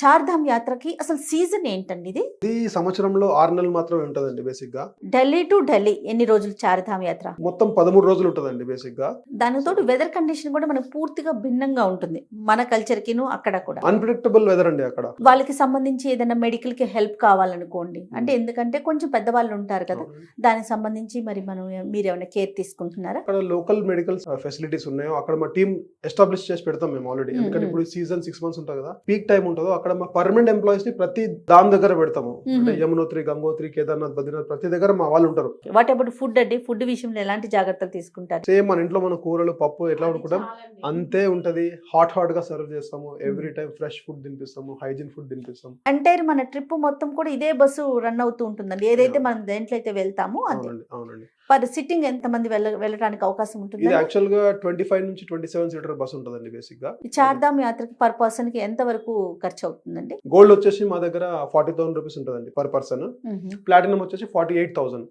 చార్ధామ్ యాత్రకి అసలు సీజన్ ఏంటండి ఇది? ఇది సంవత్సరంలో 6 నెలలు మాత్రమే ఉంటదండి బేసిక్ గా. ఢిల్లీ టు ఢిల్లీ ఎన్ని రోజులు చార్ధామ్ యాత్ర? మొత్తం 13 రోజులు ఉంటదండి బేసిక్ గా. దానితో వెదర్ కండిషన్ కూడా మనకు పూర్తిగా భిన్నంగా ఉంటుంది మన కల్చర్ కిను అక్కడ కూడా. అన్ప్రెడిక్టబుల్ వెదర్ అండి అక్కడ. వాళ్ళకి సంబంధించి ఏదైనా మెడికల్ కి హెల్ప్ కావాలనుకోండి, అంటే ఎందుకంటే కొంచెం పెద్దవాళ్ళు ఉంటారు కదా, దానికి సంబంధించి మరి మీరు ఏమైనా కేర్ తీసుకుంటున్నారా? అక్కడ లోకల్ మెడికల్ ఫెసిలిటీస్ ఉన్నాయో అక్కడ మా టీమ్ ఎస్టాబ్లిష్ చేసి పెడతాం మేము ఆల్రెడీ. ఎందుకంటే ఇప్పుడు సీజన్ 6 months ఉంటుంది కదా, పీక్ టైం ఉంటుందో అక్కడ మా పర్మనెంట్ ఎంప్లాయీస్ ని ప్రతి దాని దగ్గర పెడతాము. అంటే యమునోత్రి, గంగోత్రి, కేదార్నాథ్, బద్రీనాథ్ ప్రతి దగ్గర మా వాళ్ళు ఉంటారు. వాట్ అబౌట్ ఫుడ్ అండి? ఫుడ్ విషయంలో ఎలాంటి జాగ్రత్తలు తీసుకుంటారు? సేమ్ మన ఇంట్లో మనం కూరలు, పప్పు ఎట్లా వండుకుంటాం అంతే ఉంటది. హాట్ గా సర్వ్ చేస్తాము. ఎవ్రీ టైం ఫ్రెష్ ఫుడ్ తినిపిస్తాము, హైజీన్ ఫుడ్ తినిపిస్తాము. అంటే మన ట్రిప్ మొత్తం కూడా ఇదే బస్సు రన్ అవుతూ ఉంటుందండి, ఏదైతే మనం దేంట్లో అయితే వెళ్తామో అది. అవునండి. పర్ సిట్టింగ్ ఎంత మంది వెళ్ళడానికి అవకాశం ఉంటుంది? ఇది యాక్చువల్ గా 25 నుంచి 27 సీటర్ బస్ ఉంటుందండి బేసిక్ గా. చార్ధామ్ యాత్రకి పర్ పర్సన్ కి ఎంత వరకు ఖర్చు అవుతుందండి? గోల్డ్ వచ్చేసి మా దగ్గర 40,000 రూపీస్ ఉంటుందండి పర్ పర్సన్. ప్లాటినం వచ్చేసి 48,000.